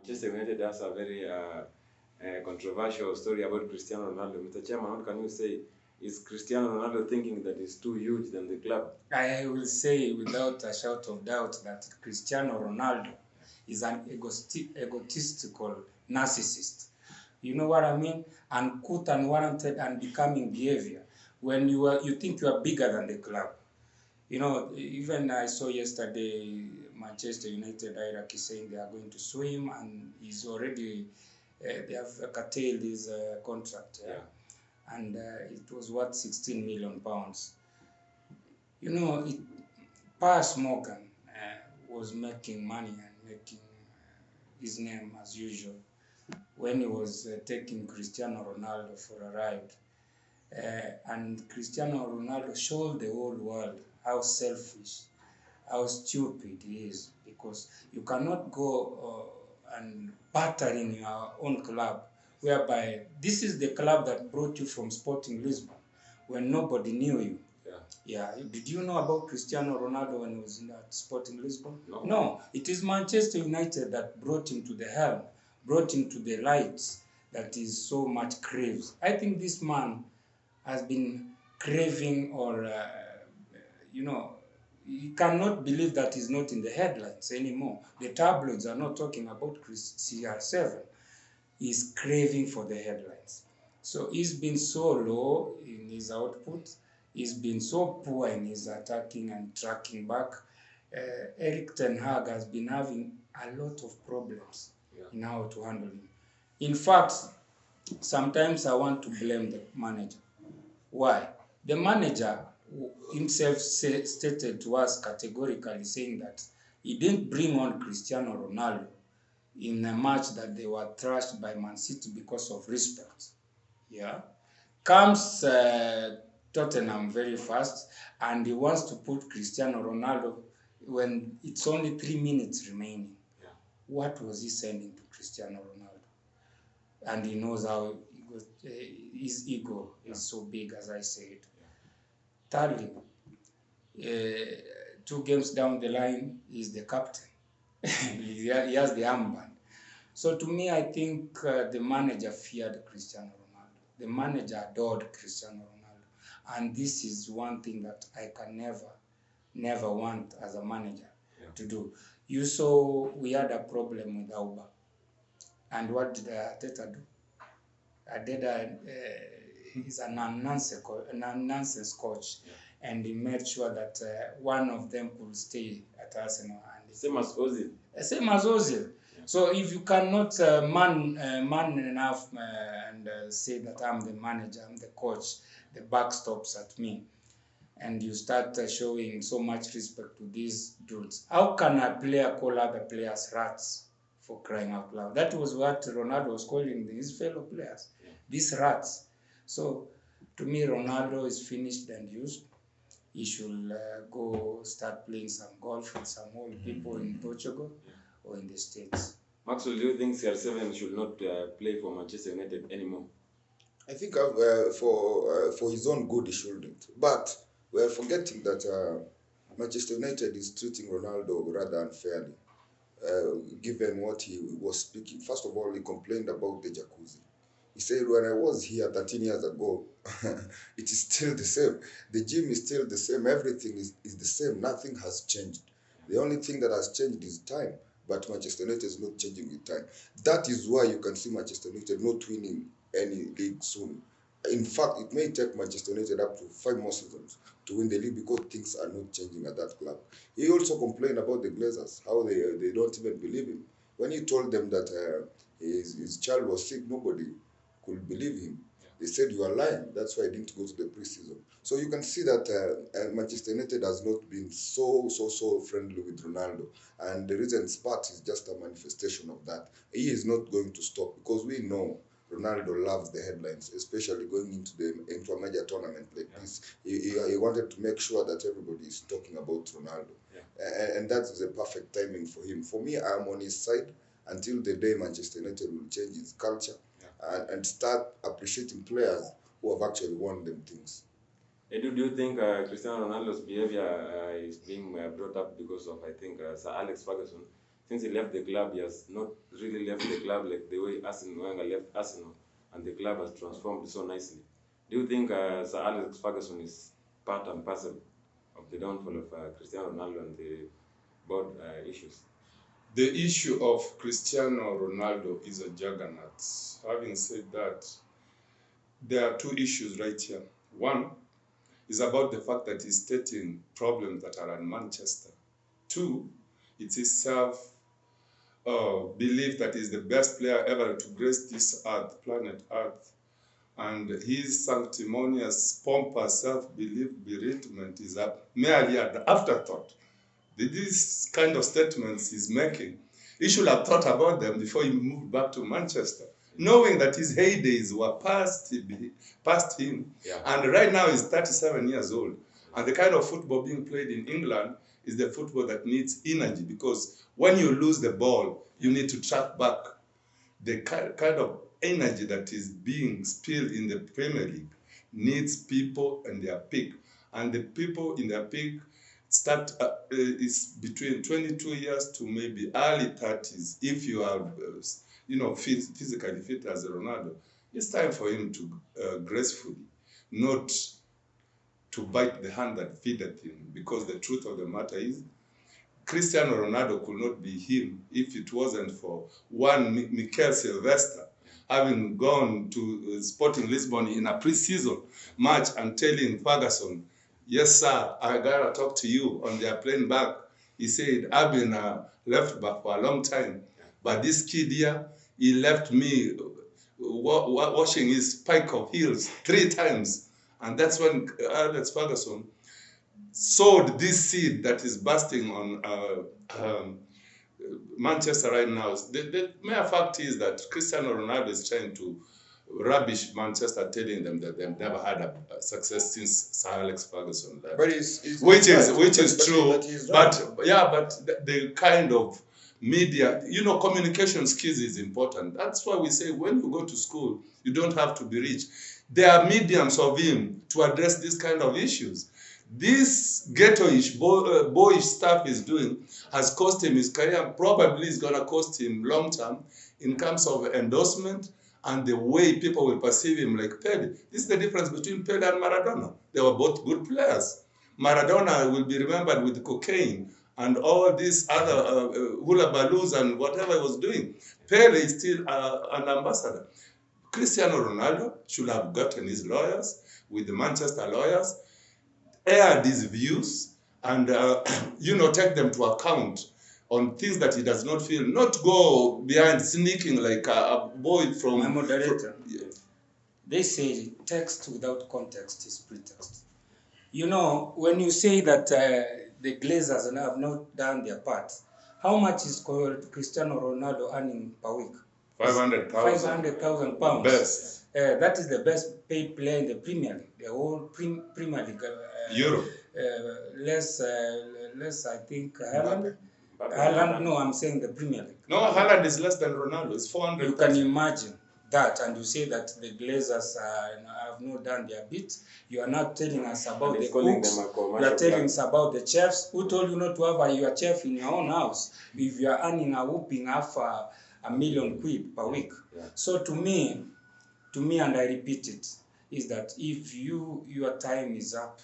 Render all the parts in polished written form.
Manchester United has a very controversial story about Cristiano Ronaldo. Mr. Chairman, what can you say? Is Cristiano Ronaldo thinking that he's too huge than the club? I will say without a shout of doubt that Cristiano Ronaldo is an egotistical narcissist. You know what I mean? Uncouth, unwarranted, unbecoming behavior. When you think you are bigger than the club. You know, even I saw yesterday Manchester United hierarchy saying they are going to sue him, and he's already they have curtailed his contract. Yeah. And it was worth 16 million pounds. You know, Piers Morgan was making money and making his name as usual when he was taking Cristiano Ronaldo for a ride. And Cristiano Ronaldo showed the whole world how selfish, how stupid he is, because you cannot go and batter in your own club, whereby this is the club that brought you from Sporting Lisbon when nobody knew you. Yeah. Did you know about Cristiano Ronaldo when he was in Sporting Lisbon? No. It is Manchester United that brought him to the helm, brought him to the lights that he so much craves. I think this man has been craving, or he cannot believe that he's not in the headlines anymore. The tabloids are not talking about CR7. He's craving for the headlines. So he's been so low in his output. He's been so poor in his attacking and tracking back. Eric Ten Hag has been having a lot of problems in how to handle him. In fact, sometimes I want to blame the manager. Why? The manager himself stated to us categorically, saying that he didn't bring on Cristiano Ronaldo in a match that they were thrashed by Man City because of respect. Yeah. Comes Tottenham very fast, and he wants to put Cristiano Ronaldo when it's only 3 minutes remaining. Yeah. What was he sending to Cristiano Ronaldo? And he knows how his ego is so big, as I said. Yeah. Thirdly, 2 games down the line, he's the captain. He has the armband. So to me, I think the manager feared Cristiano Ronaldo. The manager adored Cristiano Ronaldo. And this is one thing that I can never want as a manager to do. You saw we had a problem with Auba. And what did Arteta do? Arteta is a non-nonsense coach. Yeah. And he made sure that one of them could stay at Arsenal. And same as Ozil. Same as Ozil. Yeah. So if you cannot man enough and say that I'm the manager, I'm the coach, the buck stops at me, and you start showing so much respect to these dudes, how can a player call other players rats, for crying out loud? That was what Ronaldo was calling his fellow players, these rats. So to me, Ronaldo is finished and used. He should go start playing some golf with some old people in Portugal or in the States. Maxwell, do you think CR7 should not play for Manchester United anymore? I think for his own good, he shouldn't. But we are forgetting that Manchester United is treating Ronaldo rather unfairly, given what he was speaking. First of all, he complained about the jacuzzi. He said, when I was here 13 years ago, it is still the same. The gym is still the same. Everything is the same. Nothing has changed. The only thing that has changed is time. But Manchester United is not changing with time. That is why you can see Manchester United not winning any league soon. In fact, it may take Manchester United up to 5 more seasons to win the league because things are not changing at that club. He also complained about the Glazers, how they don't even believe him. When he told them that his child was sick, nobody could believe him. They said, you are lying. That's why I didn't go to the preseason. So you can see that Manchester United has not been so friendly with Ronaldo. And the recent spat is just a manifestation of that. He is not going to stop because we know Ronaldo loves the headlines, especially going into a major tournament like this. He wanted to make sure that everybody is talking about Ronaldo. Yeah. And that is the perfect timing for him. For me, I am on his side until the day Manchester United will change its culture and start appreciating players who have actually won them things. Edu, do you think Cristiano Ronaldo's behavior is being brought up because of, I think, Sir Alex Ferguson since he left the club, he has not really left the club like the way Arsene Wenger left Arsenal, and the club has transformed so nicely. Do you think Sir Alex Ferguson is part and parcel of the downfall of Cristiano Ronaldo and the board issues? The issue of Cristiano Ronaldo is a juggernaut. Having said that, there are two issues right here. One is about the fact that he's stating problems that are in Manchester. Two, it's his self-belief that he's the best player ever to grace this earth, planet Earth. And his sanctimonious, pompous self-belief belittlement is merely an afterthought. These kind of statements he's making, he should have thought about them before he moved back to Manchester, knowing that his heydays were past him. Yeah. And right now he's 37 years old. And the kind of football being played in England is the football that needs energy, because when you lose the ball, you need to track back. The kind of energy that is being spilled in the Premier League needs people in their peak. And the people in their peak start is between 22 years to maybe early 30s. If you are, physically fit as a Ronaldo, it's time for him to gracefully, not to bite the hand that feedeth him. Because the truth of the matter is, Cristiano Ronaldo could not be him if it wasn't for one Mikel Sylvester having gone to Sporting Lisbon in a pre-season match and telling Ferguson, "Yes, sir, I gotta talk to you," on their plane back. He said, "I've been left back for a long time, but this kid here, he left me washing his spike of heels 3 times." And that's when Alex Ferguson sowed this seed that is bursting on Manchester right now. The mere fact is that Cristiano Ronaldo is trying to rubbish Manchester, telling them that they've never had a success since Sir Alex Ferguson left. But which is true. But the kind of media, communication skills is important. That's why we say when you go to school, you don't have to be rich. There are mediums of him to address this kind of issues. This ghetto-ish, boyish stuff he's doing has cost him his career, and probably is going to cost him long-term in terms of endorsement and the way people will perceive him, like Pele. This is the difference between Pele and Maradona. They were both good players. Maradona will be remembered with cocaine and all these other hula baloos and whatever he was doing. Pele is still an ambassador. Cristiano Ronaldo should have gotten his lawyers with the Manchester lawyers, air these views, and take them to account on things that he does not feel, not go behind sneaking like a boy from... My moderator, they say text without context is pretext. When you say that the Glazers have not done their part, how much is Cristiano Ronaldo earning per week? 500,000. 500,000 pounds. Best. That is the best paid player in the Premier League, the whole Premier League. Europe. Less, I think, Haaland. Haaland, no, I'm saying the Premier League. No, Haaland is less than Ronaldo. It's 400. You can imagine that, and you say that the Glazers have not done their bit. You are not telling us about the cooks. You are telling us about the chefs. Who told you not to have your chef in your own house if you are earning a whooping half £1 million per week? Yeah. So to me, and I repeat it, is that if your time is up,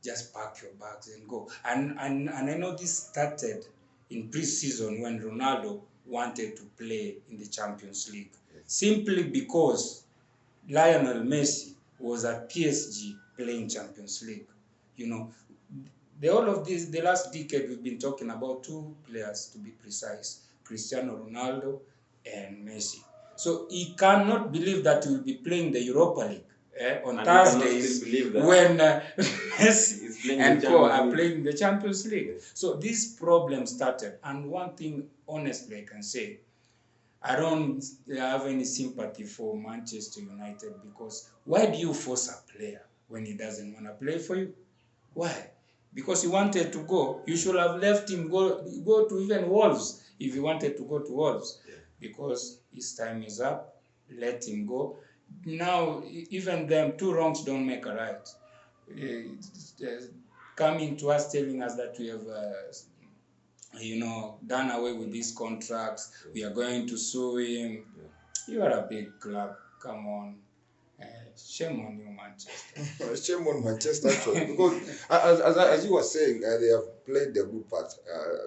just pack your bags and go. And I know this started in pre-season when Ronaldo wanted to play in the Champions League, simply because Lionel Messi was at PSG playing Champions League. All of this, the last decade, we've been talking about 2 players, to be precise, Cristiano Ronaldo and Messi. So he cannot believe that he will be playing the Europa League on Thursdays when Messi and Co are playing the Champions League. So this problem started, and one thing honestly I can say, I don't have any sympathy for Manchester United, because why do you force a player when he doesn't want to play for you? Why? Because he wanted to go. You should have left him go to even Wolves if he wanted to go to Wolves. Because his time is up, let him go. Now, even them, 2 wrongs don't make a right. Coming to us telling us that we have done away with these contracts. We are going to sue him. You are a big club. Come on. Shame on you, Manchester. Shame on Manchester actually, because as you were saying, they have played their good part.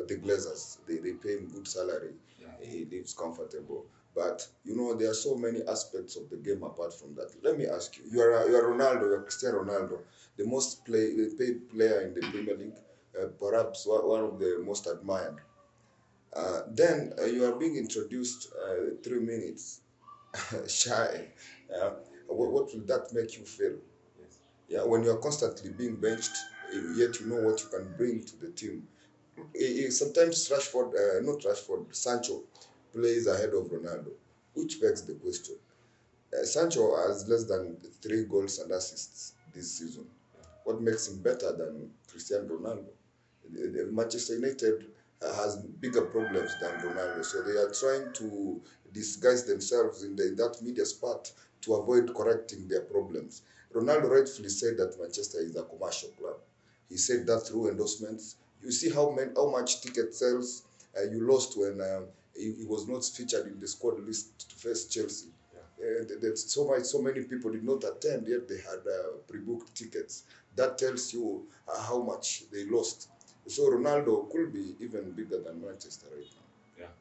The Glazers, they pay him good salary. He lives comfortable. But there are so many aspects of the game apart from that. Let me ask you: you are Ronaldo, you are Cristiano Ronaldo, the most paid player in the Premier League, perhaps one of the most admired. Then you are being introduced 3 minutes shy. What will that make you feel? Yeah, when you are constantly being benched, yet you know what you can bring to the team. Sometimes Sancho plays ahead of Ronaldo, which begs the question. Sancho has less than 3 goals and assists this season. What makes him better than Cristiano Ronaldo? Manchester United has bigger problems than Ronaldo, so they are trying to disguise themselves in that media spot to avoid correcting their problems. Ronaldo rightfully said that Manchester is a commercial club. He said that through endorsements. You see how much ticket sales you lost when he was not featured in the squad list to face Chelsea. There's so many people did not attend, yet they had pre-booked tickets. That tells you how much they lost. So Ronaldo could be even bigger than Manchester right now. Yeah,